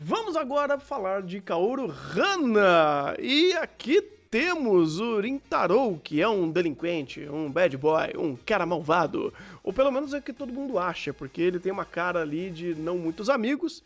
Vamos agora falar de Kaoru Hana. E aqui temos o Rintaro, que é um delinquente, um bad boy, um cara malvado. Ou pelo menos é o que todo mundo acha, porque ele tem uma cara ali de não muitos amigos.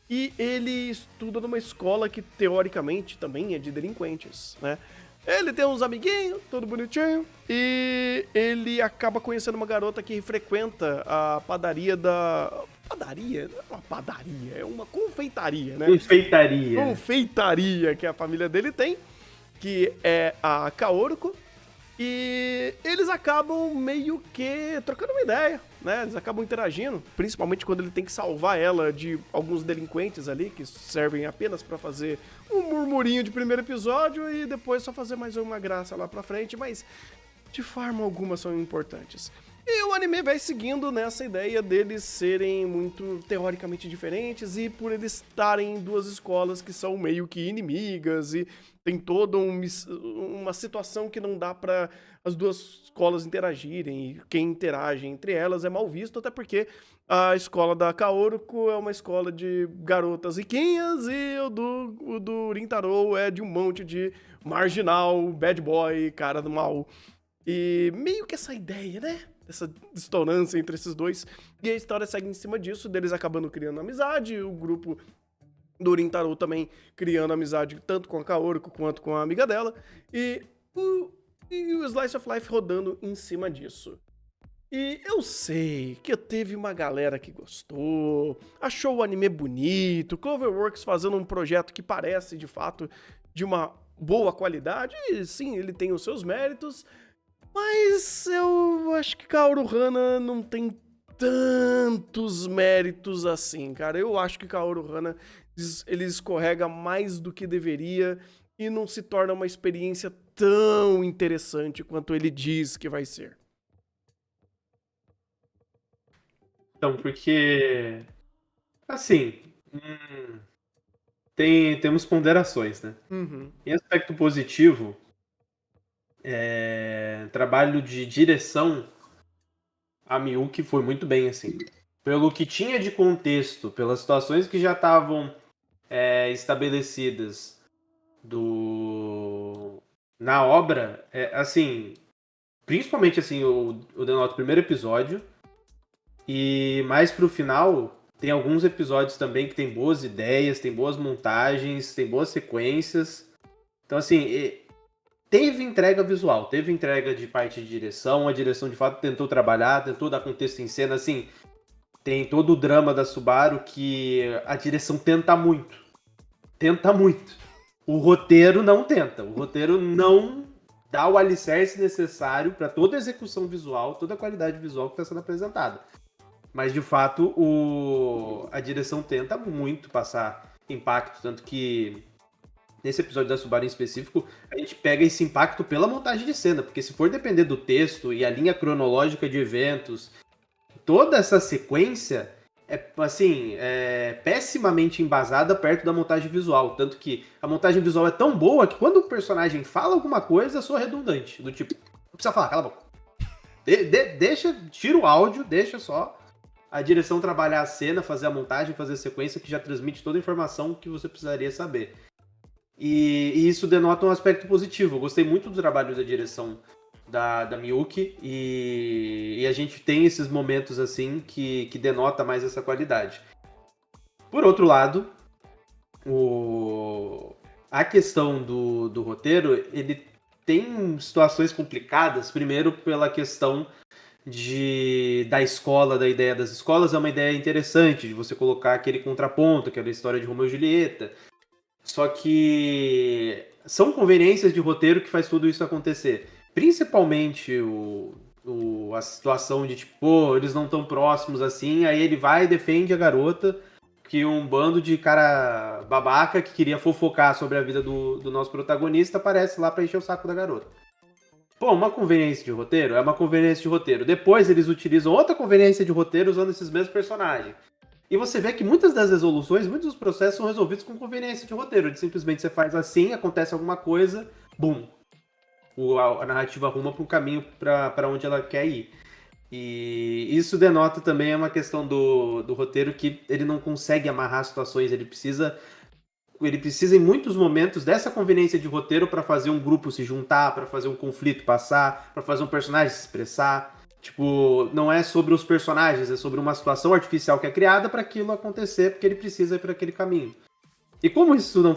E ele estuda numa escola que teoricamente também é de delinquentes, né? Ele tem uns amiguinhos, todo bonitinho, e ele acaba conhecendo uma garota que frequenta a padaria da... Padaria? Não é uma padaria, é uma confeitaria, né? Enfeitaria. Confeitaria que a família dele tem, que é a Kaoruko, e eles acabam meio que trocando uma ideia, né? Eles acabam interagindo, principalmente quando ele tem que salvar ela de alguns delinquentes ali, que servem apenas pra fazer um murmurinho de primeiro episódio e depois só fazer mais uma graça lá pra frente, mas de forma alguma são importantes. E o anime vai seguindo nessa ideia deles serem muito teoricamente diferentes e por eles estarem em duas escolas que são meio que inimigas e tem toda uma situação que não dá pra as duas escolas interagirem e quem interage entre elas é mal visto, até porque a escola da Kaoruko é uma escola de garotas riquinhas e o do Rintaro é de um monte de marginal, bad boy, cara do mal. E meio que essa ideia, né? Essa dissonância entre esses dois. E a história segue em cima disso, deles acabando criando amizade, o grupo do Rintaro também criando amizade tanto com a Kaoruko quanto com a amiga dela. E o Slice of Life rodando em cima disso. E eu sei que teve uma galera que gostou, achou o anime bonito, Cloverworks fazendo um projeto que parece, de fato, de uma boa qualidade, e sim, ele tem os seus méritos, mas eu acho que Kaoru Hana não tem tantos méritos assim, cara. Eu acho que Kaoru Hana, ele escorrega mais do que deveria e não se torna uma experiência tão interessante quanto ele diz que vai ser. Então, porque, assim, temos ponderações, né? Uhum. Em aspecto positivo, trabalho de direção, a Miyuki foi muito bem, assim. Pelo que tinha de contexto, pelas situações que já estavam estabelecidas na obra, assim, principalmente assim, eu denoto o primeiro episódio, e mais pro final, tem alguns episódios também que tem boas ideias, tem boas montagens, tem boas sequências. Então, assim, teve entrega visual, teve entrega de parte de direção, a direção de fato tentou trabalhar, tentou dar contexto em cena, assim, tem todo o drama da Subaru que a direção tenta muito. Tenta muito. O roteiro não tenta, o roteiro não dá o alicerce necessário para toda a execução visual, toda a qualidade visual que está sendo apresentada. Mas, de fato, a direção tenta muito passar impacto, tanto que nesse episódio da Subaru em específico, a gente pega esse impacto pela montagem de cena, porque se for depender do texto e a linha cronológica de eventos, toda essa sequência é pessimamente embasada perto da montagem visual, tanto que a montagem visual é tão boa que quando o personagem fala alguma coisa, soa redundante, do tipo, não precisa falar, cala a boca. Tira o áudio, deixa só a direção trabalhar a cena, fazer a montagem, fazer a sequência que já transmite toda a informação que você precisaria saber. E isso denota um aspecto positivo. Eu gostei muito do trabalho da direção da Miyuki e a gente tem esses momentos assim que denota mais essa qualidade. Por outro lado, a questão do roteiro, ele tem situações complicadas, primeiro pela questão da escola, da ideia das escolas, é uma ideia interessante de você colocar aquele contraponto, aquela história de Romeu e Julieta. Só que são conveniências de roteiro que faz tudo isso acontecer. Principalmente a situação de, tipo, pô, eles não tão próximos assim, aí ele vai e defende a garota, que um bando de cara babaca que queria fofocar sobre a vida do nosso protagonista aparece lá pra encher o saco da garota. Pô, uma conveniência de roteiro é uma conveniência de roteiro. Depois eles utilizam outra conveniência de roteiro usando esses mesmos personagens. E você vê que muitas das resoluções, muitos dos processos são resolvidos com conveniência de roteiro. De simplesmente você faz assim, acontece alguma coisa, bum. A narrativa arruma para um caminho para onde ela quer ir. E isso denota também uma questão do roteiro que ele não consegue amarrar situações, ele precisa em muitos momentos dessa conveniência de roteiro para fazer um grupo se juntar, para fazer um conflito passar, para fazer um personagem se expressar. Tipo, não é sobre os personagens, é sobre uma situação artificial que é criada para aquilo acontecer, porque ele precisa ir para aquele caminho. E como se isso não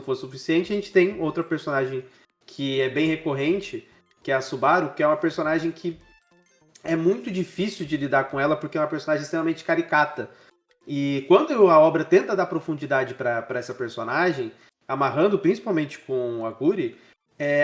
fosse suficiente, a gente tem outra personagem que é bem recorrente, que é a Subaru, que é uma personagem que é muito difícil de lidar com ela, porque é uma personagem extremamente caricata. E quando a obra tenta dar profundidade para essa personagem, amarrando principalmente com a Guri,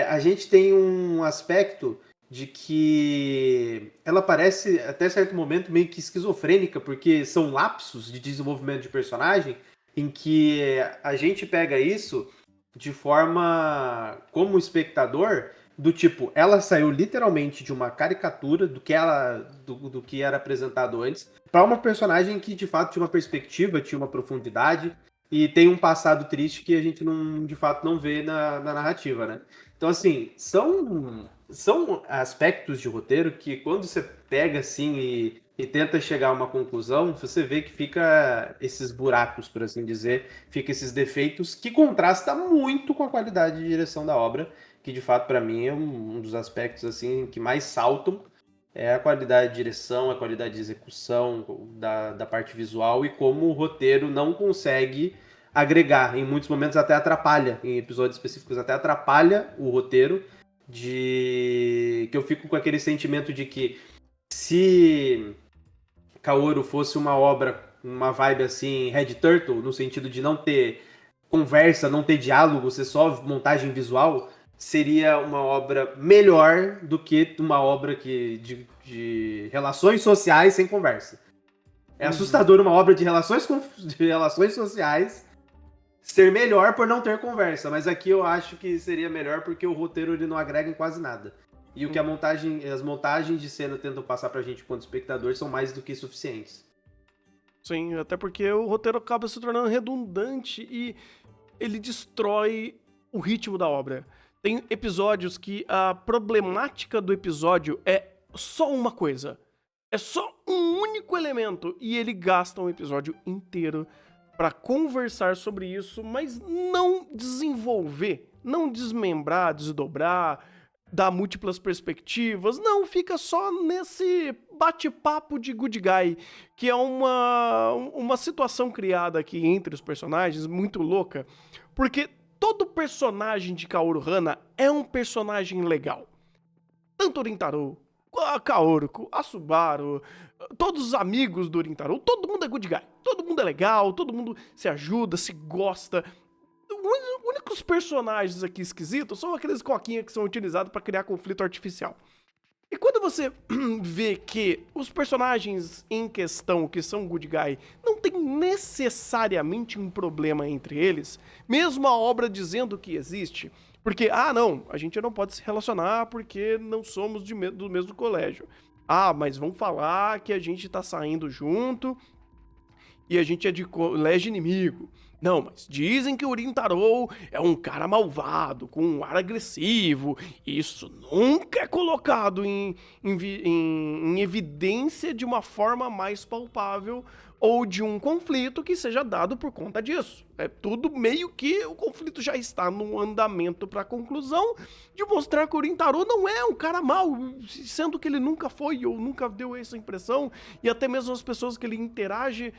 a gente tem um aspecto de que ela parece, até certo momento, meio que esquizofrênica, porque são lapsos de desenvolvimento de personagem em que a gente pega isso de forma, como espectador, do tipo, ela saiu literalmente de uma caricatura do que era apresentado antes, para uma personagem que de fato tinha uma perspectiva, tinha uma profundidade e tem um passado triste que a gente não, de fato não vê na narrativa, né? Então, assim, são aspectos de roteiro que quando você pega assim e tenta chegar a uma conclusão, você vê que fica esses buracos, por assim dizer, fica esses defeitos que contrasta muito com a qualidade de direção da obra, que de fato para mim é um dos aspectos assim que mais saltam, é a qualidade de direção, a qualidade de execução da parte visual e como o roteiro não consegue agregar, em muitos momentos até atrapalha, em episódios específicos até atrapalha o roteiro, que eu fico com aquele sentimento de que se Kaoru fosse uma obra, uma vibe assim, Red Turtle, no sentido de não ter conversa, não ter diálogo, ser só montagem visual, seria uma obra melhor do que uma obra de relações sociais sem conversa. É assustador uma obra de relações sociais ser melhor por não ter conversa, mas aqui eu acho que seria melhor porque o roteiro ele não agrega em quase nada. E o que as montagens de cena tentam passar pra gente quanto espectador são mais do que suficientes. Sim, até porque o roteiro acaba se tornando redundante e ele destrói o ritmo da obra. Tem episódios que a problemática do episódio é só uma coisa. É só um único elemento. E ele gasta um episódio inteiro pra conversar sobre isso, mas não desenvolver, não desmembrar, desdobrar, dar múltiplas perspectivas. Não, fica só nesse bate-papo de good guy, que é uma situação criada aqui entre os personagens muito louca, porque todo personagem de Kaoru Hana é um personagem legal. Tanto o Rintaro, a Kaoru, a Subaru, todos os amigos do Rintaro, todo mundo é good guy. Todo mundo é legal, todo mundo se ajuda, se gosta. Os únicos personagens aqui esquisitos são aqueles coquinhas que são utilizados para criar conflito artificial. E quando você vê que os personagens em questão, que são good guy, não tem necessariamente um problema entre eles, mesmo a obra dizendo que existe, porque, não, a gente não pode se relacionar porque não somos do mesmo colégio. Mas vão falar que a gente tá saindo junto e a gente é de colégio inimigo. Não, mas dizem que o Rintaro é um cara malvado, com um ar agressivo. Isso nunca é colocado em evidência de uma forma mais palpável ou de um conflito que seja dado por conta disso. É tudo meio que o conflito já está no andamento para a conclusão de mostrar que o Rintaro não é um cara mau, sendo que ele nunca foi ou nunca deu essa impressão, e até mesmo as pessoas que ele interage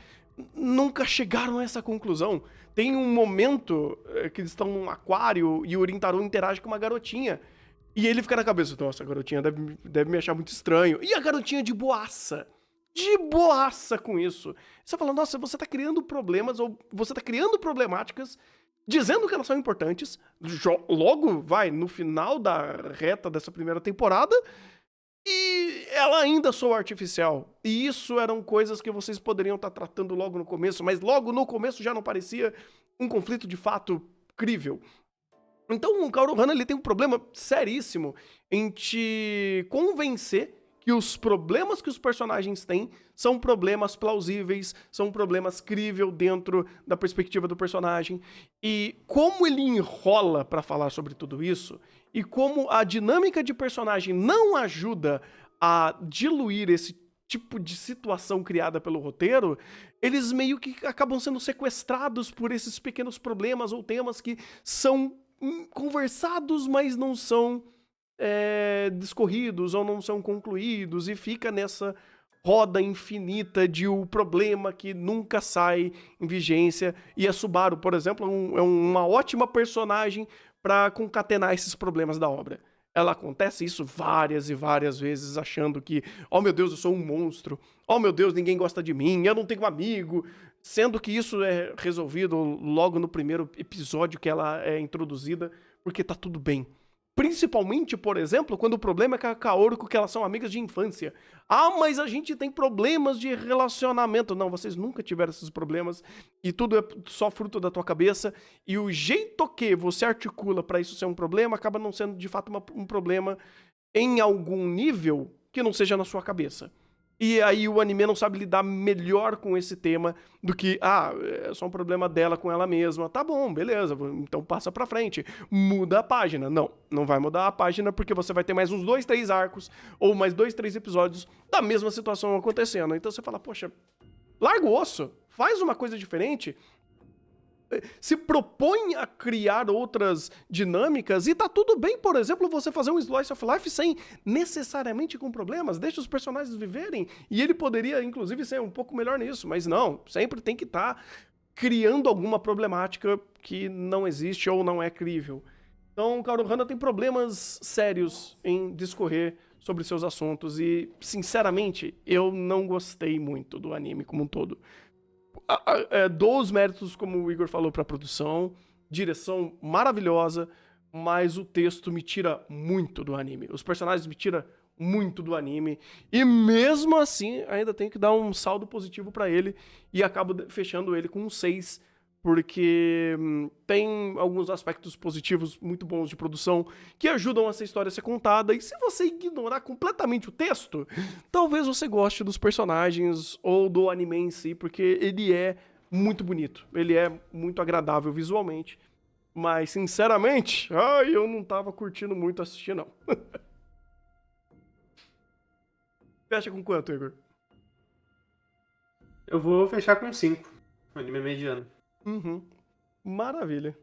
nunca chegaram a essa conclusão. Tem um momento que eles estão num aquário e o Rintaro interage com uma garotinha. E ele fica na cabeça, nossa, a garotinha deve me achar muito estranho. E a garotinha de boaça com isso. Você fala, nossa, você tá criando problemas ou você tá criando problemáticas dizendo que elas são importantes. Logo, no final da reta dessa primeira temporada, e ela ainda soa artificial. E isso eram coisas que vocês poderiam estar tratando logo no começo, mas logo no começo já não parecia um conflito de fato crível. Então o Kaoru Hana ele tem um problema seríssimo em te convencer que os problemas que os personagens têm são problemas plausíveis, são problemas críveis dentro da perspectiva do personagem. E como ele enrola pra falar sobre tudo isso, e como a dinâmica de personagem não ajuda a diluir esse tipo de situação criada pelo roteiro, eles meio que acabam sendo sequestrados por esses pequenos problemas ou temas que são conversados, mas não são discorridos ou não são concluídos, e fica nessa roda infinita de o problema que nunca sai em vigência. E a Subaru, por exemplo, é uma ótima personagem para concatenar esses problemas da obra. Ela acontece isso várias e várias vezes, achando que, oh meu Deus, eu sou um monstro, oh meu Deus, ninguém gosta de mim, eu não tenho amigo, sendo que isso é resolvido logo no primeiro episódio que ela é introduzida, porque tá tudo bem. Principalmente, por exemplo, quando o problema é com a Kaoru, que elas são amigas de infância. Ah, mas a gente tem problemas de relacionamento. Não, vocês nunca tiveram esses problemas e tudo é só fruto da tua cabeça. E o jeito que você articula pra isso ser um problema acaba não sendo de fato um problema em algum nível que não seja na sua cabeça. E aí o anime não sabe lidar melhor com esse tema do que, é só um problema dela com ela mesma. Tá bom, beleza, então passa pra frente. Muda a página. Não vai mudar a página porque você vai ter mais uns 2, 3 arcos ou mais 2, 3 episódios da mesma situação acontecendo. Então você fala, poxa, larga o osso, faz uma coisa diferente, se propõe a criar outras dinâmicas, e tá tudo bem, por exemplo, você fazer um Slice of Life sem necessariamente com problemas, deixa os personagens viverem, e ele poderia, inclusive, ser um pouco melhor nisso, mas não, sempre tem que estar criando alguma problemática que não existe ou não é crível. Então, Kaoru tem problemas sérios em discorrer sobre seus assuntos, e, sinceramente, eu não gostei muito do anime como um todo. Dou os méritos, como o Igor falou, pra produção, direção maravilhosa, mas o texto me tira muito do anime. Os personagens me tiram muito do anime, e mesmo assim ainda tenho que dar um saldo positivo pra ele, e acabo fechando ele com um 6, porque tem alguns aspectos positivos muito bons de produção que ajudam essa história a ser contada, e se você ignorar completamente o texto, talvez você goste dos personagens ou do anime em si, porque ele é muito bonito, ele é muito agradável visualmente, mas sinceramente, eu não tava curtindo muito assistir não. Fecha com quanto, Igor? Eu vou fechar com 5. O anime é mediano. Maravilha.